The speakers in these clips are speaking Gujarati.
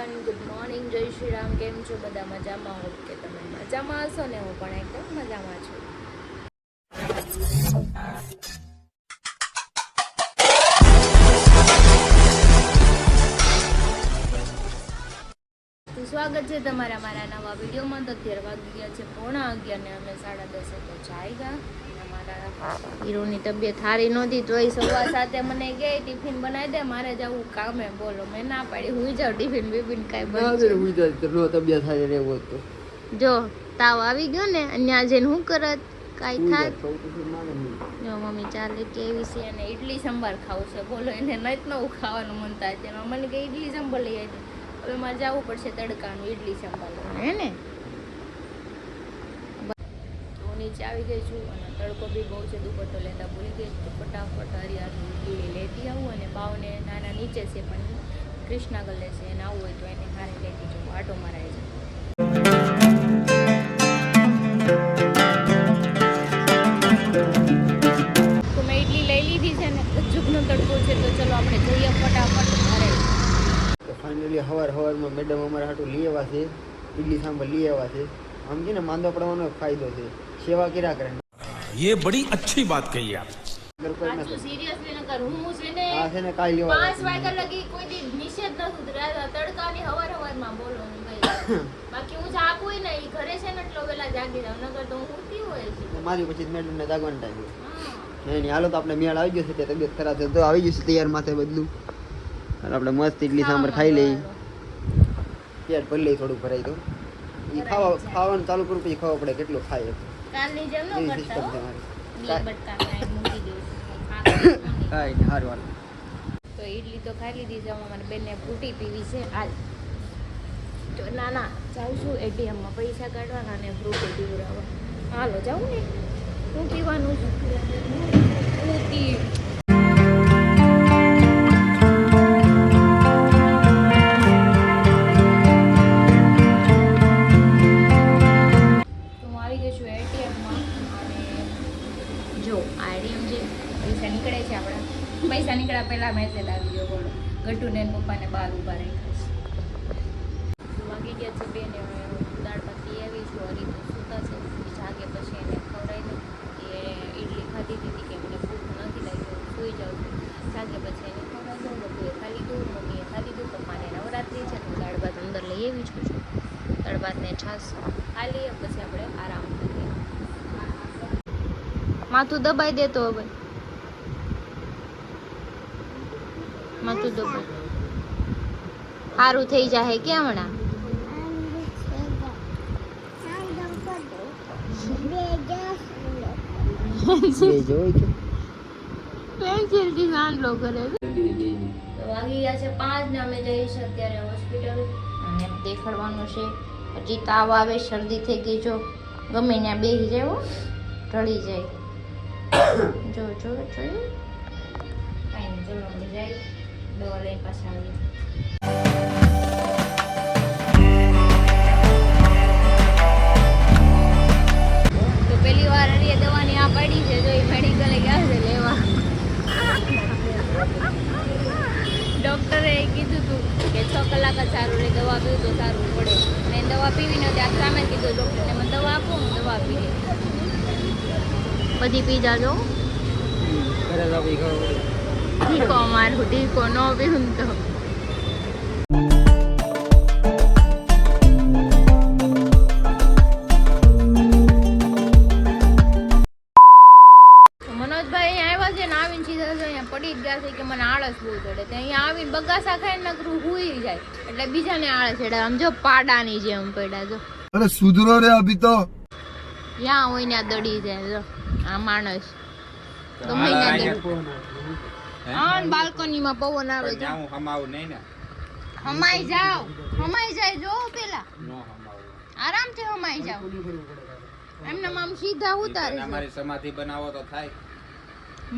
એવરીવન, ગુડ મોર્નિંગ, જય શ્રી રામ. કેમ છો બધા? મજામાં હો કે તમે મજામાં હશો ને? હું પણ એકદમ મજામાં છું. તો સ્વાગત છે તમારા મારા નવા વિડીયોમાં. તો અત્યારે વાગી ગયા છે 11:30 ને અમે 10:30 તો જાગ્યા. હીરોની તબિયત સારી નહોતી તોય 7:15 મને ગઈ ટિફિન બનાવી દે, મારે જવું કામે. બોલો, મેં ના પાડી. હું જાઉં ટિફિન બીફિન કાંઈ બની તબિયત સારી રહેવું તો જો તાવ આવી ગયો ને અહીંયા જઈને હું કરત કાંઈ થાય. જો મમ્મી ચા લેતી આવી છે અને ઇડલી સંભાર ખાવું છે. બોલો, એને નથી નવું ખાવાનું મન થાય છે. મને કે ઇડલી સંભાર લઈ આવી. હવે મારે જવું પડશે તડકાનું ઇડલી સંભાર હે ને. નીચે આવી ગઈ છું અને તડકો બી બહુ છે. દુપટ્ટો લેતા ભૂલી ગઈ તો ફટાફટ હરિયાળી ઇડલી લેતી આવું. અને બાવને નાના નીચે છે પણ કૃષ્ણા ગલે છે, એને આવવું હોય તો એને હારે લેતી જવું. આટો મરાય છે. તો મેં ઇડલી લઈ લીધી છે ને, જુગનો તડકો છે તો ચલો આપણે જઈએ ફટાફટ ઘરે. ફાઇનલી હવારમાં મેડમ અમારા હાટું લઈ આવ્યા છે, ઇડલી સાંભર લઈ આવ્યા છે. આમ છે ને માંદો પડવાનો ફાયદો છે, સેવા કર્યા કરે. ये बड़ी अच्छी बात कही आप. સિરિયસલી નકર હું છે ને આ છે ને કાઈ લેવા 5 વાગ્યા લગી કોઈ દી નિષેધ ન સુધર્યા તડકાની હવારમાં બોલો બાકી હું જાગું ને ઈ ઘરે છે ને એટલો વેલા જાગી જાવ, નકર તો હું ઊઠી હોય છે. મારી પછી મેડમ ને જાગવાનો ટાઈમ નહીં. હાલો તો આપણે મેળ આવી ગયો છે, તબિયત ખરાબ છે તો આવી ગયું છે તૈયાર માથે બદલું. અને આપણે મસ્ત ઇડલી સાંભર ખાઈ લઈ. પેટ ભરી લઈ, થોડું ભરાઈ તો ઈ ખાવાનું ચાલુ કરું પછી ખબર પડે કેટલું ખાય. કાલની જેમ ન કરતા હો. લી બટકા કાઈ મૂકી દઉં કાઈ નહીં, હારું હાલ. તો ઇડલી તો ખાઈ લીધી છે. અમારી બેનને ફ્રૂટી પીવી છે આજ. તો ના જાઉં છું એટીએમમાં પૈસા કાઢવાના ને ફ્રૂટી પીવડાવવા. હાલો જાઉં ને, હું પીવાનું છું ફ્રૂટી. પૈસા નીકળ્યા પહેલા મેસેજ આવી ગયો. બોલો, ગટ્ટુ ને પપ્પાને બહાર ઊભા રાખ્યા. વાગી ગયા છે 2 ને દાળ ભાત પી આવી છું. હરી તો સૂતા છે, જાગે પછી એને ખવડાવી દઉં. એ ઇડલી ખાધી દીધી કે મને ભૂખ નથી લાગી, સૂઈ જાઉં છું. જાગે પછી એને ખવડાવી દઉં. બધું એ ખાલી દઉં, મમ્મીએ ખાલી દઉં. પપ્પાને નવરાત્રી છે તો દાળ ભાત અંદર લઈ આવી છું. દાળ ભાતને છાશ ખાલી પછી આપણે આરામ કરીએ. માથું દબાઈ દેતો હવે, માથું દબાઈ સારું થઈ જાય કે હમણાં. પેન્સિલથી સાંડલો કરે. વાગી ગયા છે 5 ને અમે જઈશું અત્યારે હોસ્પિટલ અને દેખાડવાનું છે. હજી તાવ આવે, શરદી થઈ ગઈ. જો ગમે ત્યાં બેસી જાય હો, ઢળી જાય. જો જોયું કાંઈ નહીં. ચલો અમે જાય દવા લઈને પાછા આવીએ. તો પહેલી વાર હરીએ દવાની આ પાડી છે. જો એ મેડિકલે ગયા છે લેવા. ડૉક્ટરે કીધું હતું કે 6 કલાક જ સારું રહે, દવા પીવું તો સારું પડે. અને દવા પીવી ને ત્યાં સામે કીધું ડૉક્ટરને, મને દવા આપો, હું દવા પી લે. બધી પી જાજો. ઢીકો મારું, ઢીકો ન પીવું તો. મનોજભાઈ અહીંયા આવ્યા છે ને, આવીને સીધા અહીંયા પડી જ ગયા છે કે મને આળસ બહુ ચડે. તો અહીંયા આવીને બગાસા ખાઈને નકરું હુઈ જાય એટલે બીજાને આળસ ચડે. આમ જો પાડાની જેમ પડ્યા. જો અરે સુધરો રે અભી તો યા હોય ને દડી જાય. જો આ માણસ ગમે ત્યાં હા બાલ્કનીમાં પવન આવે છે. હમાઈ જાવ, હમાઈ જાય. જો પેલા આરામથી હમાઈ જાવ. એમને આમ સીધા ઉતારે. તમારી સમાધિ બનાવો તો થાય.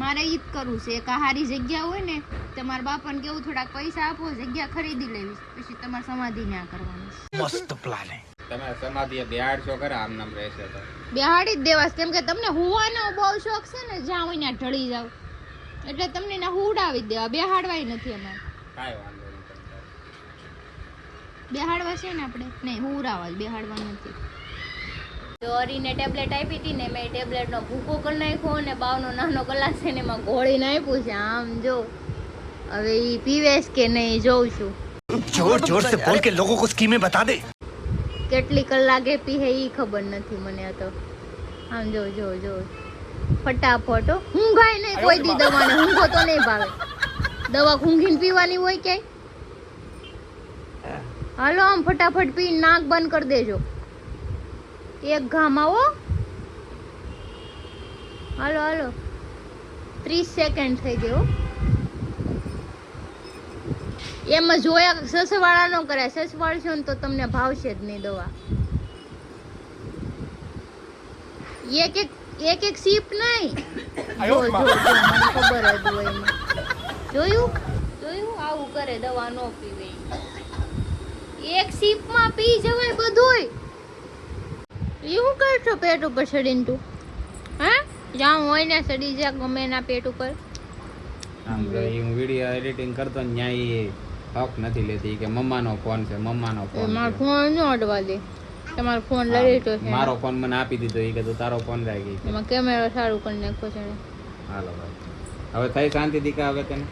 મારે ઈ જ કરવું છે. એક હારી જગ્યા હોય ને, તમારા બાપાને કેવું થોડાક પૈસા આપો, જગ્યા ખરીદી લેવી, પછી તમારે સમાધિ ના કરવાની. मस्त प्लान है. તમે સમાધિ બેહાડશો ખરા, આમ નામ રહેશે તો બેહાડી જ દેવાસ. કેમ કે તમને હુવાનો બહુ શોખ છે ને, જ્યાં હોય ત્યાં ઢળી જાવ એટલે તમને ના હુડાવી જ દેવા, બેહાડવાય નથી અમારે. કાંઈ વાંધો નહીં. બેહાડવા છે ને આપણે નહીં હુરાવા બેહાડવા નથી. તો અરીને ટેબ્લેટ આપી હતી ને મેં ટેબ્લેટનો ભૂકો કરી નાખ્યો અને બાવનો નાનો ગ્લાસ છે ને એમાં ઘોળીને આપ્યું છે. આમ જો હવે એ પીવેશ કે નહીં જોઉં છું. जोर जोर से बोल के लोगों को स्कीमें बता दे. કેટલી કલાકે પીહે એ ખબર નથી મને તો. આમ જો જો જો ફટાફટ ઊંઘાય નહીં કોઈ દી દવાને. ઊંઘો તો નહીં ભાવે. દવા ઊંઘીને પીવાની હોય ક્યાંય. હાલો આમ ફટાફટ પી નાક બંધ કરી દેજો. એક ઘામાં હો. હાલો હાલો 30 સેકન્ડ થઈ ગયો. એમાં જોયા સસવાળા નો કરે. સસવાળશો ને તો તમને ભાવશે જ નહીં દવા. એક એક સીપ નહીં. જો જો જો, મને ખબર જ હોય એમાં. જોયું આવું કરે દવા નો પીવે. એક સીપમાં પી જવાય બધુંય. એવું કરશો પેટ ઉપર ચડીને તું? હા જ્યાં હોય ને ચડી જા ગમે એના પેટ ઉપર. આમ તો હું વિડિયો એડિટિંગ કરતો ને ન્યાય હક નથી લેતી કે મમ્માનો ફોન છે મમ્માનો ફોન મારો છે. ફોન ન અડવા દે. તમારો ફોન લઈ લીધો છે. મારો ફોન મને આપી દીધો એ કે તું તારો ફોન રાખી. એમાં કેમેરો સારું કરી નાખ્યો છે. હાલો ભાઈ હવે થઈ શાંતિ દીકા હવે તને.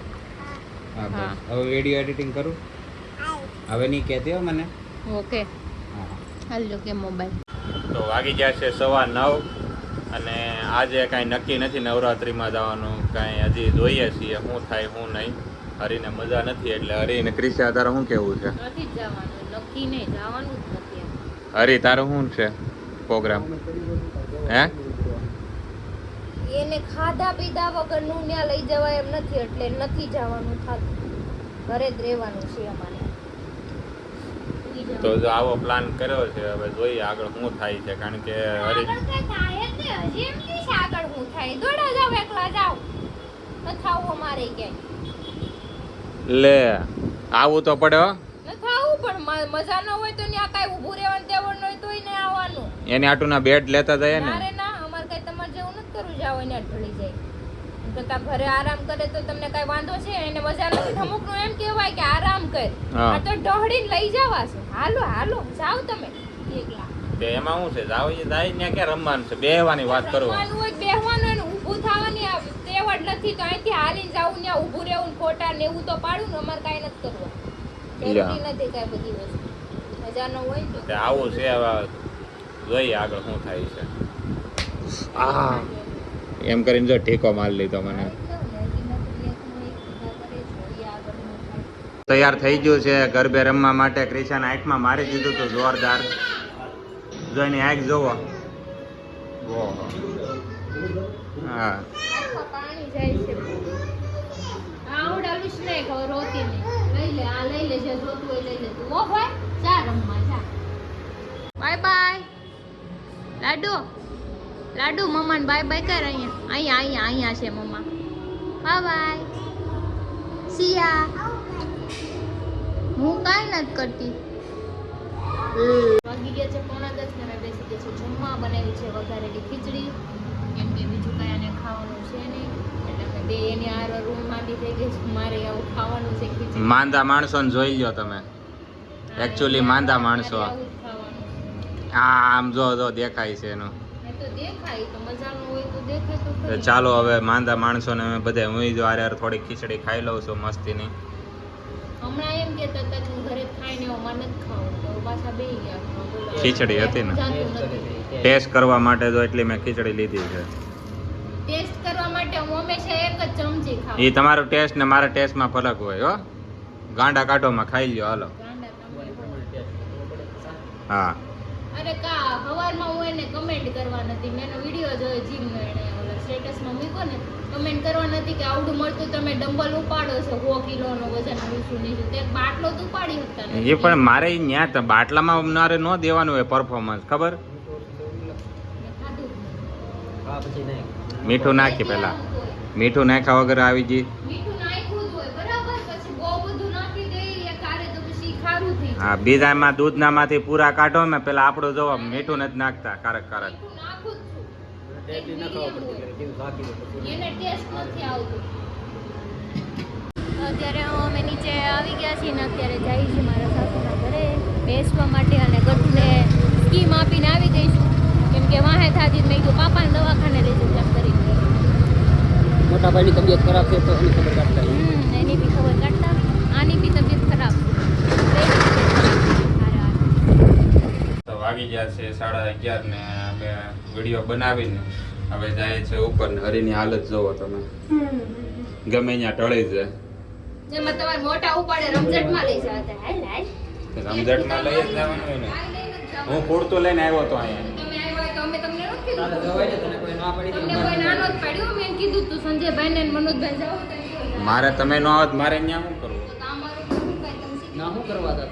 હા હા. બસ હવે વિડિયો એડિટિંગ કરું હવે નહીં કહેતી હો મને. ઓકે હા હાલો કે મોબાઈલ. તો વાગી ગયા છે 9:15 અને આજે કાંઈ નક્કી નથી નવરાત્રિમાં જવાનું. કાંઈ હજી જોઈએ છીએ શું થાય શું નહીં. હરીને મજા નથી એટલે હરીને ક્રિશા તારે શું કેવું છે? નથી જ જવાનું. નક્કી નહીં જવાનું જ નથી. હરી તારું શું છે પ્રોગ્રામ? હે એને ખાધા પીધા વગરનું ત્યાં લઈ જવાય એમ નથી એટલે નથી જવાનું થાતું. ઘરે જ રહેવાનું છે અમારે. તો જો આવો પ્લાન કર્યો છે હવે જોઈએ આગળ શું થાય છે કારણ કે હરી આગળ કઈ થાય જ નહીં. હજી એમ નહીં છે આગળ શું થાય. દોડા જાવ એકલા જાવ. નથી આવવું અમારે ક્યાંય. લે આવું તો પડે હો. નથી આવવું પણ મજા ન હોય તો ત્યાં કાંઈ ઊભું રહેવાનું તેવડ ન હોય તોય નહીં આવવાનું. એની આટુના બેડ લેતા જઈએ ને. ના રે ના અમારે કઈ તમારે જેવું નથી કરવું. જાવ એને ઢળી જાય તો તા ઘરે આરામ કરે તો તમને કઈ વાંધો છે? એને મજા નથી. અમુકનું એમ કહેવાય કે આરામ કર. હા. આ તો ઢળીને લઈ જવા છે. હાલો હાલો જાવ તમે એકલા. તે એમાં શું છે જાવ એ જાય ત્યાં ક્યાં રમવાનું છે બેહવાની વાત કરું. રમવાનું હોય બેહવાનું એને ઊભું થવાની આ તેવડ નથી તો અહીંથી હાલીને જાવું ત્યાં ઊભું રહેવું ને ફોટા ને એવું તો પાડું ને અમારે કાંઈ નથી કરવું. જરૂરી નથી કાંઈ બધી વસ્તુ. મજા ન હોય ને તે આવું છે હવે જોઈએ આગળ શું થાય છે. આ એમ કરીને જો ઠીકો મારી લીધો મને. તૈયાર થઈ ગયું છે ગરબે રમવા માટે. ક્રિશાના આંખમાં મારી દીધું હતું જોરદાર. જો એની આંખ જોવો. ઓહો હા પાણી જાય છે. આવડાવીશ નહીં ખબર હોતી નહીં. લઈ લે આ લઈ લે જે જોતું હોય લઈ લે તું. ઓ ભાઈ જા રમવા જા. બાય બાય લાડુ. લાડુ મમ્માને બાય બાય કર. અહીંયા છે મમ્મા. બાય બાય સિયા. હું કાંઈ નથી કરતી. વાગી ગયા છે 9:30 ને મેં બેસી ગયા છે જમવા. બનાવી છે વઘારેલી ખીચડી. કેમ કે બીજું કાંઈ આને ખાવાનું છે નહીં એટલે અમે બે એની આર રૂમ માંડી થઈ ગઈ છે. મારે આવું ખાવાનું છે ખીચડી. માંદા માણસોને જોઈ લ્યો તમે. Actually માંદા માણસો. મારે આવું જ ખાવાનું છે. આમ જો જો દેખાય છે એનું. એ તો દેખાય તો મજાનું હોય તો દેખાય તો તો ખરી. ચાલો હવે માંદા માણસોને અમે બધા હું જો આરે થોડી ખીચડી ખાઈ લઉં છું મસ્તીની. હમણાં એમ કહેતા હતા કે હું ઘરે જ ખાઈને આવું, મારે નથી ખાવું. તો પાછા બેસી ગયા. બોલો. ખીચડી હતી ને? જાતું નથી. ટેસ્ટ કરવા માટે જો એટલી મેં ખીચડી લીધી છે. ટેસ્ટ કરવા માટે હું હંમેશા એક જ ચમચી ખાઉં. એ તમારું ટેસ્ટ ને મારા ટેસ્ટમાં ફરક હોય હો. ગાંડા કાઢોમાં ખાઈ લ્યો હાલો. ગાંડા તમે. હા અરે કા સવારમાં હું એને કમેન્ટ કરવા નથી. મેં એનો વિડીયો જોયો જીમનો. એને ઓલા સ્ટેટસમાં મૂક્યો ને કમેન્ટ કરવા નથી કે આવડું મળતું તમે ડમ્બલ ઉપાડો છો 100 કિલોનો વજન ઊંચું નીચું. તે બાટલો તો ઉપાડી શકતા નથી. એ પણ મારે ન્યા તો બાટલામાં મારે ન દેવાનું હોય પરફોર્મન્સ ખબર. મેં ખાધું જ નહીં. મીઠું નાખી પેલા. મીઠું નાખ્યા વગર આવી ગઈ. મીઠું નાખ્યું જ હોય બરાબર. પછી બહુ બધું નાખી દઈએ એકારે તો પછી ખારું થઈ જાય. હા બીજામાં દૂધનામાંથી પૂરા કાઢો ને પેલા આપણું જોવા મીઠું નથી નાખતા કારક કારક. મીઠું નાખું જ છું. એને ટેસ્ટ નથી આવતું. અત્યારે અમે નીચે આવી ગયા છીએ ને અત્યારે જઈએ છીએ મારા સાસુના ઘરે. બેસવા માટે અને ગટુને સ્કીમ આપીને આવી જઈશું કેમ કે વાહે થાજી મેં કીધું પાપાને દવાખાને લઈ જવું એમ કરી મોટા ભાઈની તબિયત ખરાબ છે તો એની ખબર કાઢતા એની બી ખબર કાઢતા આની બી તબિયત ખરાબ તો વાગી ગયા છે 11:30 ને અમે વિડીયો બનાવીને હવે જાય છે ઉપર ને હરીની હાલત જોવો તમે ગમે ત્યાં ટળી જાય જેમાં તમારે મોટા ઉપાડે રમઝટમાં લઈ જવા હતા હાલ હાલ રમઝટમાં લઈ જ જવાનું હોય ને હું પૂરતું લઈને આવ્યો તો અહીંયા તમે આવ્યા તો અમે તમને નથી કીધું જવાય ને તને કોઈ ના પડી તમને કોઈ નાનો જ પાડ્યો મેં કીધું તું સંજયભાઈ ને મનોજભાઈ જાવ તો મારે તમે ન આવત મારે અહીંયા શું કરવું અમારું કરવું કાંઈ તમે ના શું કરવા હતા